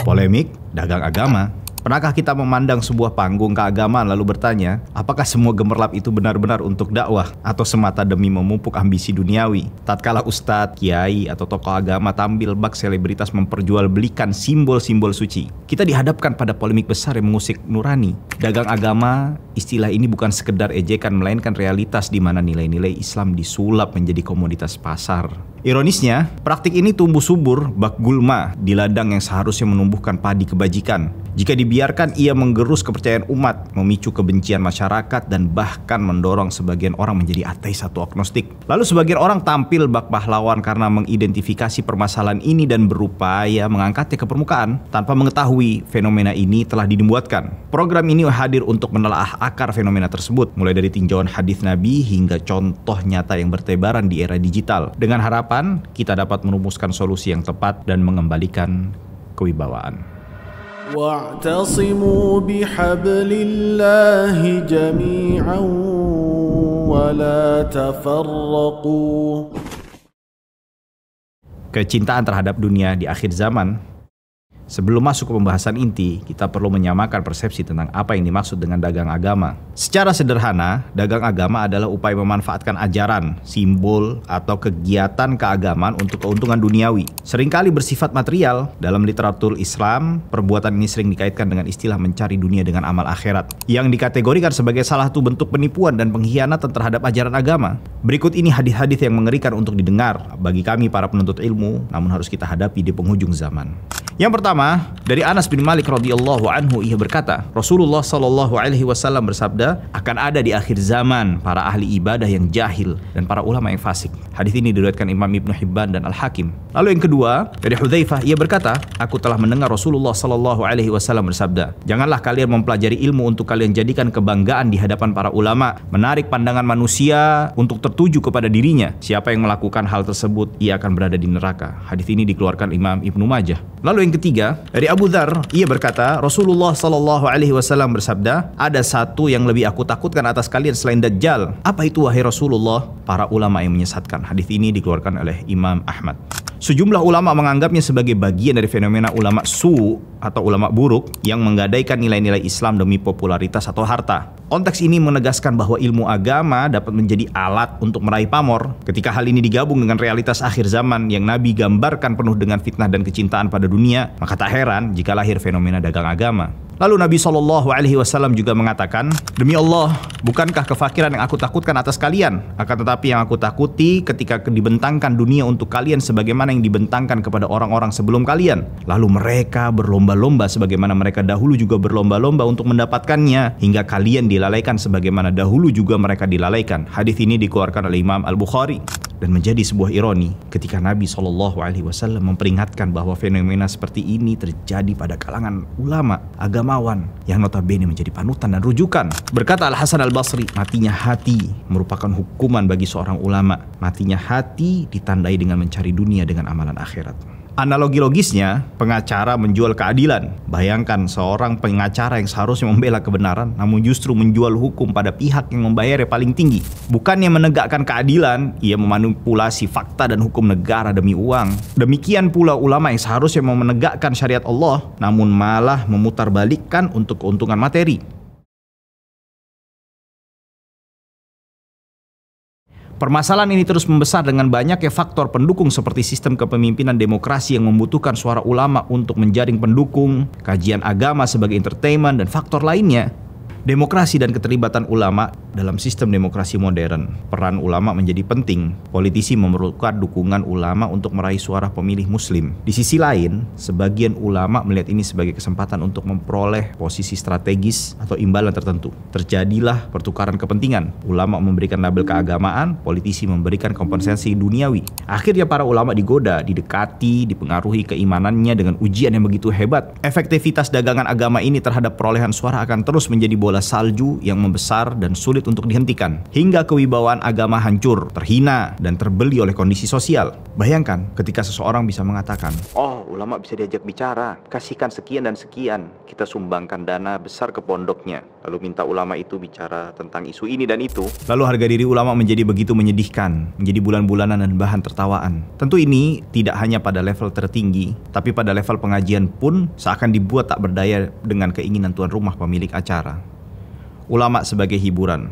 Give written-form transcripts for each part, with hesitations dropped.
Polemik dagang agama. Pernahkah kita memandang sebuah panggung keagamaan lalu bertanya, apakah semua gemerlap itu benar-benar untuk dakwah atau semata demi memupuk ambisi duniawi? Tatkala ustadz, kiai, atau tokoh agama tampil bak selebritas memperjualbelikan simbol-simbol suci, kita dihadapkan pada polemik besar yang mengusik nurani. Dagang agama, istilah ini bukan sekedar ejekan, melainkan realitas di mana nilai-nilai Islam disulap menjadi komoditas pasar. Ironisnya, praktik ini tumbuh subur bak gulma di ladang yang seharusnya menumbuhkan padi kebajikan. Jika dibiarkan, ia menggerus kepercayaan umat, memicu kebencian masyarakat, dan bahkan mendorong sebagian orang menjadi ateis atau agnostik. Lalu sebagian orang tampil bak pahlawan karena mengidentifikasi permasalahan ini dan berupaya mengangkatnya ke permukaan tanpa mengetahui fenomena ini telah dibuatkan. Program ini hadir untuk menelaah akar fenomena tersebut, mulai dari tinjauan hadis Nabi hingga contoh nyata yang bertebaran di era digital, dengan harapan kita dapat merumuskan solusi yang tepat dan mengembalikan kewibawaan. واعتصموا بحبل الله جميعا ولا تفرقوا. Kecintaan terhadap dunia di akhir zaman. Sebelum masuk ke pembahasan inti, kita perlu menyamakan persepsi tentang apa yang dimaksud dengan dagang agama. Secara sederhana, dagang agama adalah upaya memanfaatkan ajaran, simbol, atau kegiatan keagamaan untuk keuntungan duniawi. Seringkali bersifat material. Dalam literatur Islam, perbuatan ini sering dikaitkan dengan istilah mencari dunia dengan amal akhirat, yang dikategorikan sebagai salah satu bentuk penipuan dan pengkhianatan terhadap ajaran agama. Berikut ini hadis-hadis yang mengerikan untuk didengar bagi kami para penuntut ilmu, namun harus kita hadapi di penghujung zaman. Yang pertama, dari Anas bin Malik radhiyallahu anhu, ia berkata, Rasulullah sallallahu alaihi wasallam bersabda, akan ada di akhir zaman para ahli ibadah yang jahil dan para ulama yang fasik. Hadis ini diriwayatkan Imam Ibnu Hibban dan Al-Hakim. Lalu yang kedua, dari Hudzaifah, ia berkata, aku telah mendengar Rasulullah sallallahu alaihi wasallam bersabda, janganlah kalian mempelajari ilmu untuk kalian jadikan kebanggaan di hadapan para ulama, menarik pandangan manusia untuk tertuju kepada dirinya. Siapa yang melakukan hal tersebut, ia akan berada di neraka. Hadis ini dikeluarkan Imam Ibnu Majah. Lalu yang ketiga, dari Abu Dzar, ia berkata, Rasulullah sallallahu alaihi wasallam bersabda, ada satu yang lebih aku takutkan atas kalian selain Dajjal. Apa itu wahai Rasulullah? Para ulama yang menyesatkan. Hadis ini dikeluarkan oleh Imam Ahmad. Sejumlah ulama menganggapnya sebagai bagian dari fenomena ulama su atau ulama buruk yang menggadaikan nilai-nilai Islam demi popularitas atau harta. Konteks ini menegaskan bahwa ilmu agama dapat menjadi alat untuk meraih pamor. Ketika hal ini digabung dengan realitas akhir zaman yang Nabi gambarkan penuh dengan fitnah dan kecintaan pada dunia, maka tak heran jika lahir fenomena dagang agama. Lalu Nabi SAW juga mengatakan, demi Allah, bukankah kefakiran yang aku takutkan atas kalian? Akan tetapi yang aku takuti ketika dibentangkan dunia untuk kalian sebagaimana yang dibentangkan kepada orang-orang sebelum kalian. Lalu mereka berlomba-lomba sebagaimana mereka dahulu juga berlomba-lomba untuk mendapatkannya, hingga kalian dilalaikan sebagaimana dahulu juga mereka dilalaikan. Hadis ini dikeluarkan oleh Imam Al-Bukhari. Dan menjadi sebuah ironi ketika Nabi SAW memperingatkan bahwa fenomena seperti ini terjadi pada kalangan ulama, agamawan yang notabene menjadi panutan dan rujukan. Berkata Al-Hasan Al-Basri, matinya hati merupakan hukuman bagi seorang ulama. Matinya hati ditandai dengan mencari dunia dengan amalan akhirat. Analogi logisnya, pengacara menjual keadilan. Bayangkan seorang pengacara yang seharusnya membela kebenaran, namun justru menjual hukum pada pihak yang membayarnya paling tinggi. Bukannya menegakkan keadilan, ia memanipulasi fakta dan hukum negara demi uang. Demikian pula ulama yang seharusnya menegakkan syariat Allah, namun malah memutarbalikkan untuk keuntungan materi. Permasalahan ini terus membesar dengan banyaknya faktor pendukung seperti sistem kepemimpinan demokrasi yang membutuhkan suara ulama untuk menjaring pendukung, kajian agama sebagai entertainment, dan faktor lainnya. Demokrasi dan keterlibatan ulama dalam sistem demokrasi modern. Peran ulama menjadi penting. Politisi memerlukan dukungan ulama untuk meraih suara pemilih muslim. Di sisi lain, sebagian ulama melihat ini sebagai kesempatan untuk memperoleh posisi strategis atau imbalan tertentu. Terjadilah pertukaran kepentingan. Ulama memberikan label keagamaan, politisi memberikan kompensasi duniawi. Akhirnya para ulama digoda, didekati, dipengaruhi keimanannya dengan ujian yang begitu hebat. Efektivitas dagangan agama ini terhadap perolehan suara akan terus menjadi bola bola salju yang membesar dan sulit untuk dihentikan, hingga kewibawaan agama hancur, terhina, dan terbeli oleh kondisi sosial. Bayangkan ketika seseorang bisa mengatakan, "Oh, ulama bisa diajak bicara, kasihkan sekian dan sekian, kita sumbangkan dana besar ke pondoknya." Lalu minta ulama itu bicara tentang isu ini dan itu. Lalu harga diri ulama menjadi begitu menyedihkan, menjadi bulan-bulanan dan bahan tertawaan. Tentu ini tidak hanya pada level tertinggi, tapi pada level pengajian pun seakan dibuat tak berdaya dengan keinginan tuan rumah pemilik acara. Ulama sebagai hiburan.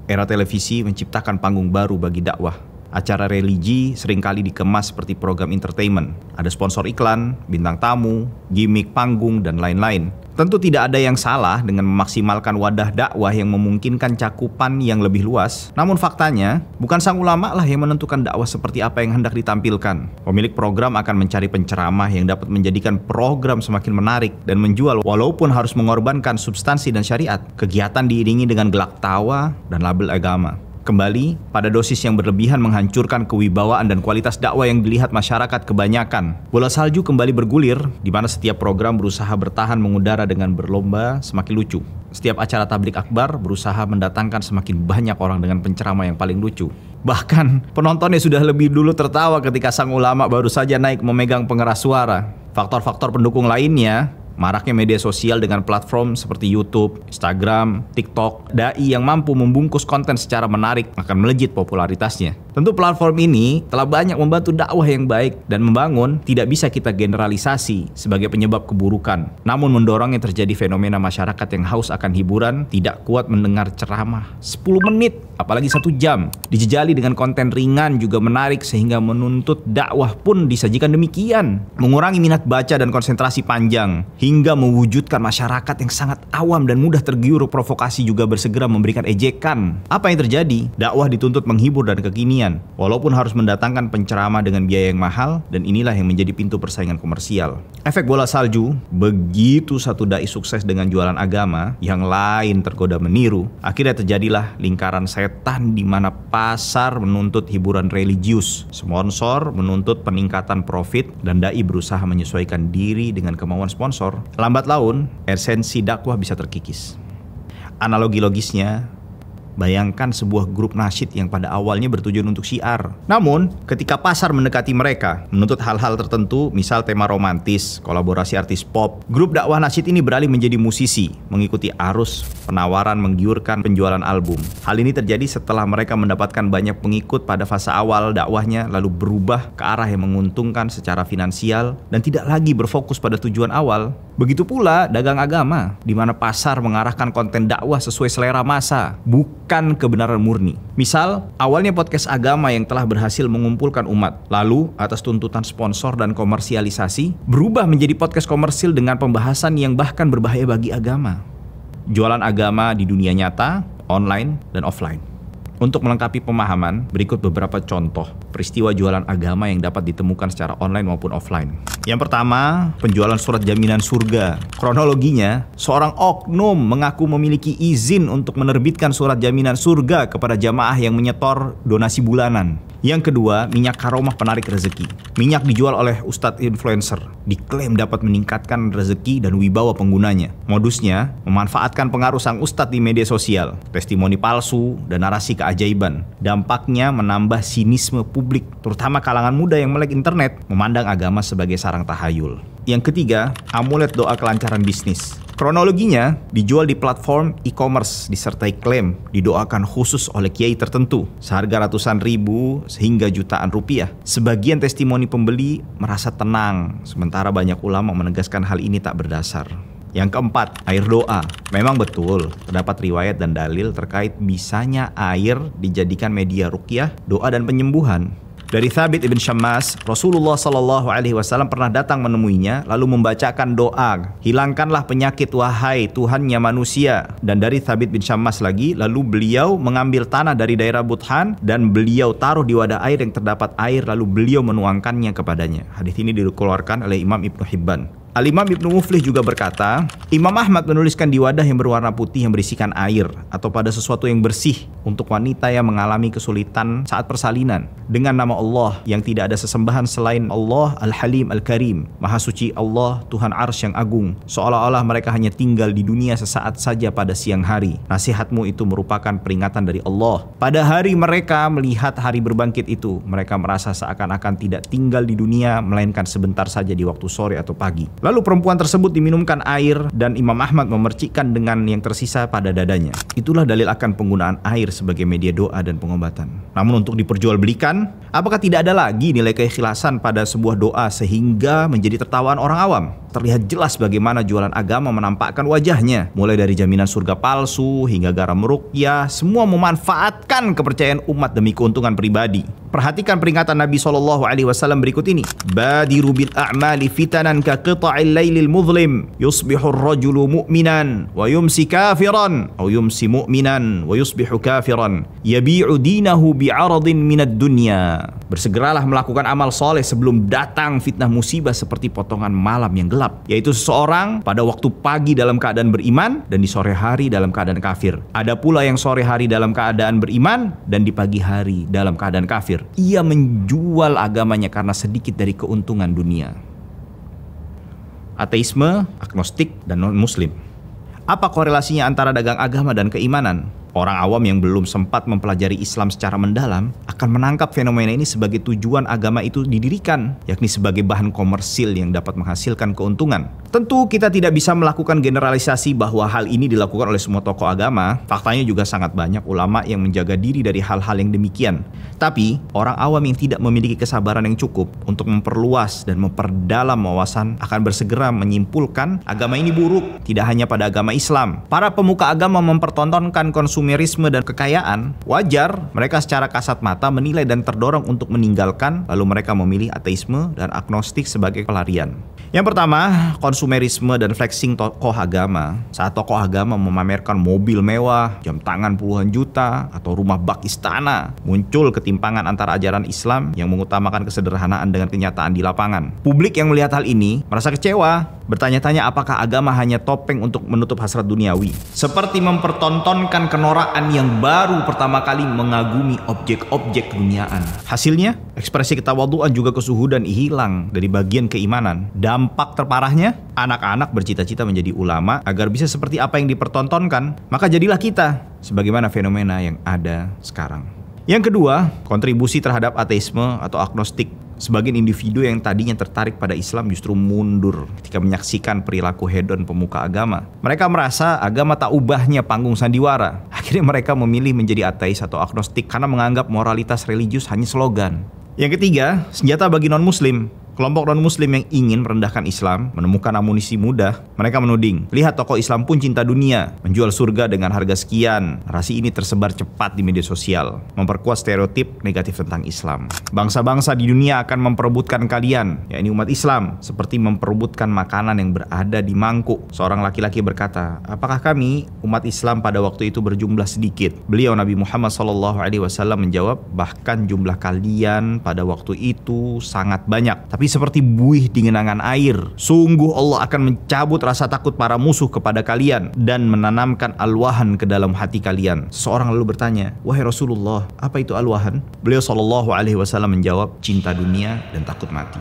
Era televisi menciptakan panggung baru bagi dakwah. Acara religi seringkali dikemas seperti program entertainment. Ada sponsor iklan, bintang tamu, gimmick panggung, dan lain-lain. Tentu tidak ada yang salah dengan memaksimalkan wadah dakwah yang memungkinkan cakupan yang lebih luas. Namun faktanya, bukan sang ulama lah yang menentukan dakwah seperti apa yang hendak ditampilkan. Pemilik program akan mencari penceramah yang dapat menjadikan program semakin menarik dan menjual walaupun harus mengorbankan substansi dan syariat. Kegiatan diiringi dengan gelak tawa dan label agama. Kembali, pada dosis yang berlebihan menghancurkan kewibawaan dan kualitas dakwah yang dilihat masyarakat kebanyakan. Bola salju kembali bergulir, di mana setiap program berusaha bertahan mengudara dengan berlomba semakin lucu. Setiap acara tablik akbar berusaha mendatangkan semakin banyak orang dengan penceramah yang paling lucu. Bahkan, penontonnya sudah lebih dulu tertawa ketika sang ulama baru saja naik memegang pengeras suara. Faktor-faktor pendukung lainnya, maraknya media sosial dengan platform seperti YouTube, Instagram, TikTok, dai yang mampu membungkus konten secara menarik akan melejit popularitasnya. Tentu platform ini telah banyak membantu dakwah yang baik dan membangun, tidak bisa kita generalisasi sebagai penyebab keburukan. Namun mendorongnya terjadi fenomena masyarakat yang haus akan hiburan, tidak kuat mendengar ceramah 10 menit, apalagi 1 jam. Dijejali dengan konten ringan juga menarik sehingga menuntut dakwah pun disajikan demikian. Mengurangi minat baca dan konsentrasi panjang, hingga mewujudkan masyarakat yang sangat awam dan mudah tergiur provokasi juga bersegera memberikan ejekan. Apa yang terjadi? Dakwah dituntut menghibur dan kekinian, walaupun harus mendatangkan penceramah dengan biaya yang mahal, dan inilah yang menjadi pintu persaingan komersial. Efek bola salju, begitu satu dai sukses dengan jualan agama, yang lain tergoda meniru. Akhirnya terjadilah lingkaran setan di mana pasar menuntut hiburan religius, sponsor menuntut peningkatan profit, dan dai berusaha menyesuaikan diri dengan kemauan sponsor. Lambat laun, esensi dakwah bisa terkikis. Analogi logisnya, bayangkan sebuah grup nasyid yang pada awalnya bertujuan untuk syiar. Namun, ketika pasar mendekati mereka, menuntut hal-hal tertentu, misal tema romantis, kolaborasi artis pop, grup dakwah nasyid ini beralih menjadi musisi, mengikuti arus penawaran menggiurkan penjualan album. Hal ini terjadi setelah mereka mendapatkan banyak pengikut pada fase awal dakwahnya, lalu berubah ke arah yang menguntungkan secara finansial dan tidak lagi berfokus pada tujuan awal. Begitu pula dagang agama, di mana pasar mengarahkan konten dakwah sesuai selera massa, bukan kebenaran murni. Misal, awalnya podcast agama yang telah berhasil mengumpulkan umat, lalu atas tuntutan sponsor dan komersialisasi, berubah menjadi podcast komersil dengan pembahasan yang bahkan berbahaya bagi agama. Jualan agama di dunia nyata, online, dan offline. Untuk melengkapi pemahaman, berikut beberapa contoh peristiwa jualan agama yang dapat ditemukan secara online maupun offline. Yang pertama, penjualan surat jaminan surga. Kronologinya, seorang oknum mengaku memiliki izin untuk menerbitkan surat jaminan surga kepada jamaah yang menyetor donasi bulanan. Yang kedua, minyak karomah penarik rezeki. Minyak dijual oleh ustadz influencer, diklaim dapat meningkatkan rezeki dan wibawa penggunanya. Modusnya, memanfaatkan pengaruh sang ustadz di media sosial, testimoni palsu, dan narasi keajaiban. Dampaknya menambah sinisme publik, terutama kalangan muda yang melek internet, memandang agama sebagai sarang tahayul. Yang ketiga, amulet doa kelancaran bisnis. Kronologinya, dijual di platform e-commerce disertai klaim didoakan khusus oleh kiai tertentu, seharga ratusan ribu hingga jutaan rupiah. Sebagian testimoni pembeli merasa tenang, sementara banyak ulama menegaskan hal ini tak berdasar. Yang keempat, air doa. Memang betul, terdapat riwayat dan dalil terkait bisanya air dijadikan media ruqyah, doa dan penyembuhan. Dari Thabit ibn Syammas, Rasulullah SAW pernah datang menemuinya lalu membacakan doa, hilangkanlah penyakit wahai Tuhannya manusia. Dan dari Thabit bin Syammas lagi, lalu beliau mengambil tanah dari daerah Buthan dan beliau taruh di wadah air yang terdapat air, lalu beliau menuangkannya kepadanya. Hadis ini dikeluarkan oleh Imam Ibnu Hibban. Al-Imam Ibnu Muflih juga berkata, Imam Ahmad menuliskan di wadah yang berwarna putih yang berisikan air atau pada sesuatu yang bersih untuk wanita yang mengalami kesulitan saat persalinan dengan nama Allah yang tidak ada sesembahan selain Allah Al-Halim Al-Karim, Maha Suci Allah, Tuhan Arsy yang agung. Seolah-olah mereka hanya tinggal di dunia sesaat saja pada siang hari. Nasihatmu itu merupakan peringatan dari Allah. Pada hari mereka melihat hari berbangkit itu, mereka merasa seakan-akan tidak tinggal di dunia melainkan sebentar saja di waktu sore atau pagi. Lalu perempuan tersebut diminumkan air dan Imam Ahmad memercikkan dengan yang tersisa pada dadanya. Itulah dalil akan penggunaan air sebagai media doa dan pengobatan. Namun untuk diperjualbelikan, apakah tidak ada lagi nilai keikhlasan pada sebuah doa sehingga menjadi tertawaan orang awam? Terlihat jelas bagaimana jualan agama menampakkan wajahnya. Mulai dari jaminan surga palsu hingga garam ruqyah, semua memanfaatkan kepercayaan umat demi keuntungan pribadi. Perhatikan peringatan Nabi SAW berikut ini. Badiru bil a'mali fitanan ka qita'il lailil muzlim. Yusbihu ar-rajulu mu'minan wa yumsi kafiran. Atau yumsi mu'minan wa yusbihu kafiran. Yabi'u dinahu bi'aradin minad dunya. Bersegeralah melakukan amal soleh sebelum datang fitnah musibah seperti potongan malam yang gelap. Yaitu seseorang pada waktu pagi dalam keadaan beriman dan di sore hari dalam keadaan kafir. Ada pula yang sore hari dalam keadaan beriman dan di pagi hari dalam keadaan kafir. Ia menjual agamanya karena sedikit dari keuntungan dunia. Ateisme, agnostik, dan non-muslim. Apa korelasinya antara dagang agama dan keimanan? Orang awam yang belum sempat mempelajari Islam secara mendalam akan menangkap fenomena ini sebagai tujuan agama itu didirikan, yakni sebagai bahan komersil yang dapat menghasilkan keuntungan. Tentu kita tidak bisa melakukan generalisasi bahwa hal ini dilakukan oleh semua tokoh agama. Faktanya juga sangat banyak ulama yang menjaga diri dari hal-hal yang demikian. Tapi, orang awam yang tidak memiliki kesabaran yang cukup untuk memperluas dan memperdalam wawasan akan bersegera menyimpulkan agama ini buruk, tidak hanya pada agama Islam. Para pemuka agama mempertontonkan konsumerisme dan kekayaan. Wajar mereka secara kasat mata menilai dan terdorong untuk meninggalkan, lalu mereka memilih ateisme dan agnostik sebagai pelarian. Yang pertama, konsumerisme dan flexing tokoh agama. Saat tokoh agama memamerkan mobil mewah, jam tangan puluhan juta, atau rumah bak istana, muncul ketimpangan antara ajaran Islam yang mengutamakan kesederhanaan dengan kenyataan di lapangan. Publik yang melihat hal ini merasa kecewa, bertanya-tanya apakah agama hanya topeng untuk menutup hasrat duniawi. Seperti mempertontonkan kenorakan yang baru pertama kali mengagumi objek-objek keduniaan. Hasilnya, ekspresi ketawaduan juga kesuhudan hilang dari bagian keimanan. Dampak terparahnya, anak-anak bercita-cita menjadi ulama agar bisa seperti apa yang dipertontonkan. Maka jadilah kita sebagaimana fenomena yang ada sekarang. Yang kedua, kontribusi terhadap ateisme atau agnostik. Sebagian individu yang tadinya tertarik pada Islam justru mundur ketika menyaksikan perilaku hedon pemuka agama. Mereka merasa agama tak ubahnya panggung sandiwara. Akhirnya mereka memilih menjadi ateis atau agnostik karena menganggap moralitas religius hanya slogan. Yang ketiga, senjata bagi non-muslim. Kelompok non-muslim yang ingin merendahkan Islam menemukan amunisi mudah. Mereka menuding, lihat tokoh Islam pun cinta dunia, menjual surga dengan harga sekian. Narasi ini tersebar cepat di media sosial, memperkuat stereotip negatif tentang Islam. Bangsa-bangsa di dunia akan memperebutkan kalian, yakni umat Islam, seperti memperebutkan makanan yang berada di mangkuk. Seorang laki-laki berkata, apakah kami, umat Islam pada waktu itu berjumlah sedikit? Beliau Nabi Muhammad SAW menjawab, bahkan jumlah kalian pada waktu itu sangat banyak. Tapi seperti buih di genangan air. Sungguh Allah akan mencabut rasa takut para musuh kepada kalian dan menanamkan alwahan ke dalam hati kalian. Seseorang lalu bertanya, wahai Rasulullah, apa itu alwahan? Beliau SAW menjawab, cinta dunia dan takut mati.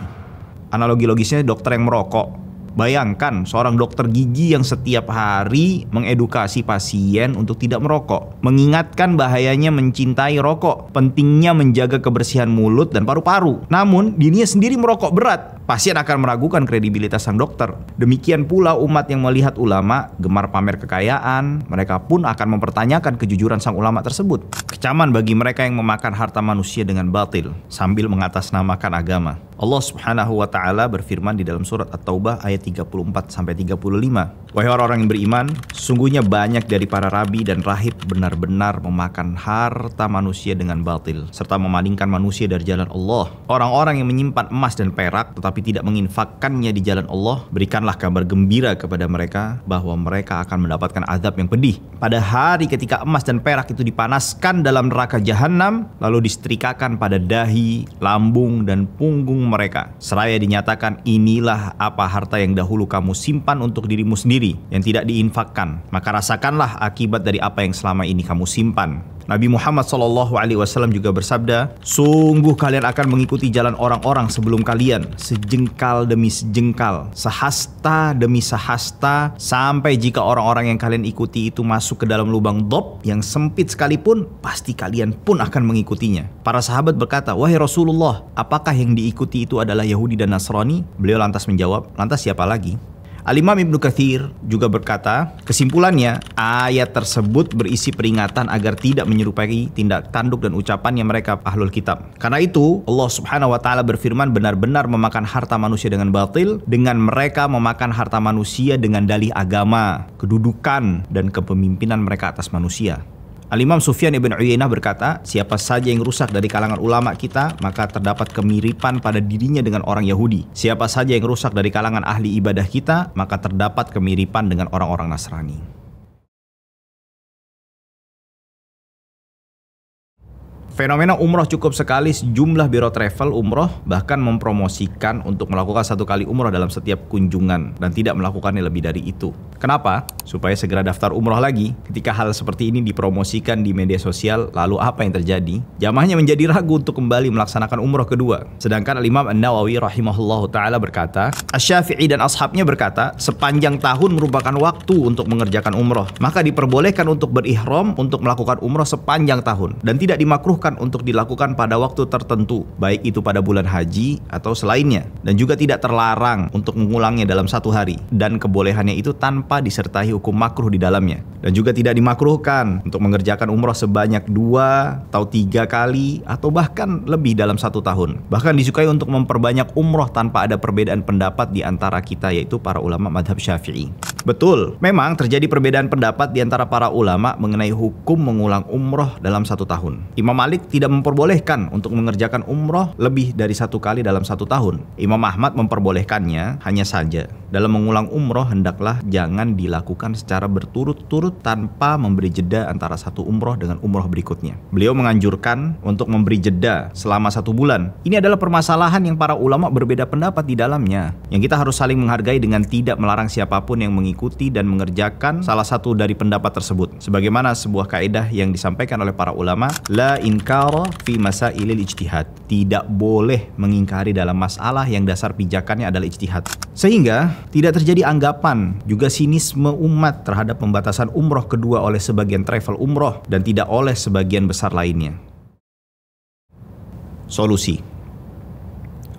Analogi logisnya dokter yang merokok. Bayangkan seorang dokter gigi yang setiap hari mengedukasi pasien untuk tidak merokok, mengingatkan bahayanya mencintai rokok, pentingnya menjaga kebersihan mulut dan paru-paru. Namun dirinya sendiri merokok berat. Pasien akan meragukan kredibilitas sang dokter. Demikian pula umat yang melihat ulama gemar pamer kekayaan, mereka pun akan mempertanyakan kejujuran sang ulama tersebut. Kecaman bagi mereka yang memakan harta manusia dengan batil sambil mengatasnamakan agama. Allah Subhanahu wa taala berfirman di dalam surat At-Taubah ayat 34 sampai 35. Wahai orang-orang yang beriman, sesungguhnya banyak dari para rabi dan rahib benar-benar memakan harta manusia dengan batil serta memalingkan manusia dari jalan Allah. Orang-orang yang menyimpan emas dan perak tetapi tetapi tidak menginfakkannya di jalan Allah, berikanlah kabar gembira kepada mereka bahwa mereka akan mendapatkan azab yang pedih pada hari ketika emas dan perak itu dipanaskan dalam neraka jahanam, lalu disetrikakan pada dahi, lambung, dan punggung mereka, seraya dinyatakan, inilah apa harta yang dahulu kamu simpan untuk dirimu sendiri yang tidak diinfakkan, maka rasakanlah akibat dari apa yang selama ini kamu simpan. Nabi Muhammad SAW juga bersabda, sungguh kalian akan mengikuti jalan orang-orang sebelum kalian, sejengkal demi sejengkal, sehasta demi sehasta, sampai jika orang-orang yang kalian ikuti itu masuk ke dalam lubang dhab yang sempit sekalipun, pasti kalian pun akan mengikutinya. Para sahabat berkata, wahai Rasulullah, apakah yang diikuti itu adalah Yahudi dan Nasrani? Beliau lantas menjawab, lantas siapa lagi? Al-Imam Ibnu Katsir juga berkata, kesimpulannya, ayat tersebut berisi peringatan agar tidak menyerupai tindak tanduk dan ucapannya mereka ahlul kitab. Karena itu, Allah Subhanahu wa taala berfirman, benar-benar memakan harta manusia dengan batil, dengan mereka memakan harta manusia dengan dalih agama, kedudukan, dan kepemimpinan mereka atas manusia. Al-Imam Sufyan ibn Uyainah berkata, siapa saja yang rusak dari kalangan ulama kita, maka terdapat kemiripan pada dirinya dengan orang Yahudi. Siapa saja yang rusak dari kalangan ahli ibadah kita, maka terdapat kemiripan dengan orang-orang Nasrani. Fenomena umroh cukup sekali, sejumlah biro travel umroh bahkan mempromosikan untuk melakukan 1 kali umroh dalam setiap kunjungan dan tidak melakukannya lebih dari itu. Kenapa? Supaya segera daftar umroh lagi. Ketika hal seperti ini dipromosikan di media sosial, lalu apa yang terjadi? Jamaahnya menjadi ragu untuk kembali melaksanakan umroh kedua. Sedangkan Al-Imam An-Nawawi rahimahullahu ta'ala berkata, Asy-Syafi'i dan ashabnya berkata, sepanjang tahun merupakan waktu untuk mengerjakan umroh, maka diperbolehkan untuk berihram untuk melakukan umroh sepanjang tahun dan tidak dimakruhkan untuk dilakukan pada waktu tertentu, baik itu pada bulan haji atau selainnya, dan juga tidak terlarang untuk mengulangnya dalam 1 hari, dan kebolehannya itu tanpa disertai hukum makruh di dalamnya, dan juga tidak dimakruhkan untuk mengerjakan umroh sebanyak 2 atau 3 kali atau bahkan lebih dalam 1 tahun. Bahkan disukai untuk memperbanyak umroh tanpa ada perbedaan pendapat di antara kita, yaitu para ulama madhab Syafi'i. Betul, memang terjadi perbedaan pendapat di antara para ulama mengenai hukum mengulang umroh dalam 1 tahun. Imam Malik tidak memperbolehkan untuk mengerjakan umroh lebih dari 1 kali dalam 1 tahun. Imam Ahmad memperbolehkannya, hanya saja dalam mengulang umroh hendaklah jangan dilakukan secara berturut-turut tanpa memberi jeda antara 1 umroh dengan umroh berikutnya. Beliau menganjurkan untuk memberi jeda selama 1 bulan. Ini adalah permasalahan yang para ulama berbeda pendapat di dalamnya, yang kita harus saling menghargai dengan tidak melarang siapapun yang mengikuti dan mengerjakan salah satu dari pendapat tersebut. Sebagaimana sebuah kaidah yang disampaikan oleh para ulama, la inkara fi masailil ijtihad. Tidak boleh mengingkari dalam masalah yang dasar pijakannya adalah ijtihad. Sehingga tidak terjadi anggapan juga sinisme umat terhadap pembatasan umroh kedua oleh sebagian travel umroh dan tidak oleh sebagian besar lainnya. Solusi.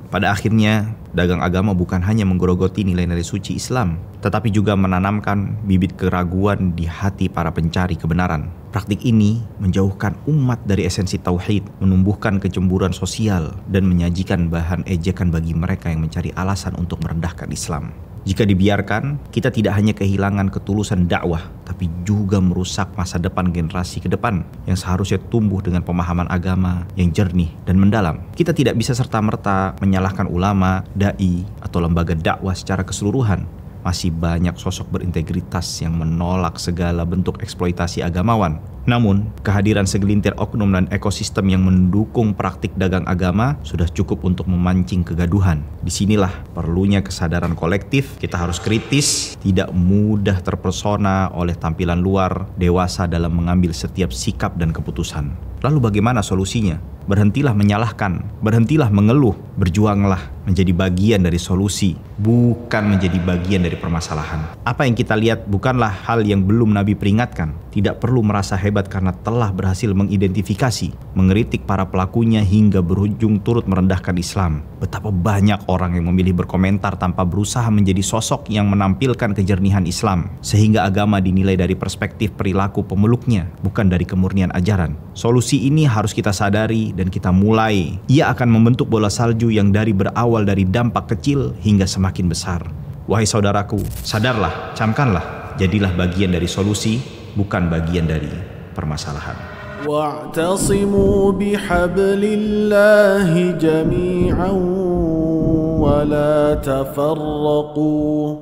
Pada akhirnya, dagang agama bukan hanya menggerogoti nilai-nilai suci Islam, tetapi juga menanamkan bibit keraguan di hati para pencari kebenaran. Praktik ini menjauhkan umat dari esensi tauhid, menumbuhkan kecemburuan sosial, dan menyajikan bahan ejekan bagi mereka yang mencari alasan untuk merendahkan Islam. Jika dibiarkan, kita tidak hanya kehilangan ketulusan dakwah, tapi juga merusak masa depan generasi ke depan yang seharusnya tumbuh dengan pemahaman agama yang jernih dan mendalam. Kita tidak bisa serta-merta menyalahkan ulama, dai, atau lembaga dakwah secara keseluruhan. Masih banyak sosok berintegritas yang menolak segala bentuk eksploitasi agamawan. Namun, kehadiran segelintir oknum dan ekosistem yang mendukung praktik dagang agama sudah cukup untuk memancing kegaduhan. Disinilah perlunya kesadaran kolektif. Kita harus kritis, tidak mudah terpesona oleh tampilan luar, dewasa dalam mengambil setiap sikap dan keputusan. Lalu bagaimana solusinya? Berhentilah menyalahkan, berhentilah mengeluh, berjuanglah menjadi bagian dari solusi, bukan menjadi bagian dari permasalahan. Apa yang kita lihat bukanlah hal yang belum Nabi peringatkan. Tidak perlu merasa hebat karena telah berhasil mengidentifikasi, mengeritik para pelakunya hingga berujung turut merendahkan Islam. Betapa banyak orang yang memilih berkomentar tanpa berusaha menjadi sosok yang menampilkan kejernihan Islam, sehingga agama dinilai dari perspektif perilaku pemeluknya, bukan dari kemurnian ajaran. Solusi ini harus kita sadari dan kita mulai. Ia akan membentuk bola salju yang dari berawal dari dampak kecil hingga semakin besar. Wahai saudaraku, sadarlah, camkanlah, jadilah bagian dari solusi, bukan bagian dari permasalahan. Wa'tasimu bihablillahi jami'an ولا تفرقوا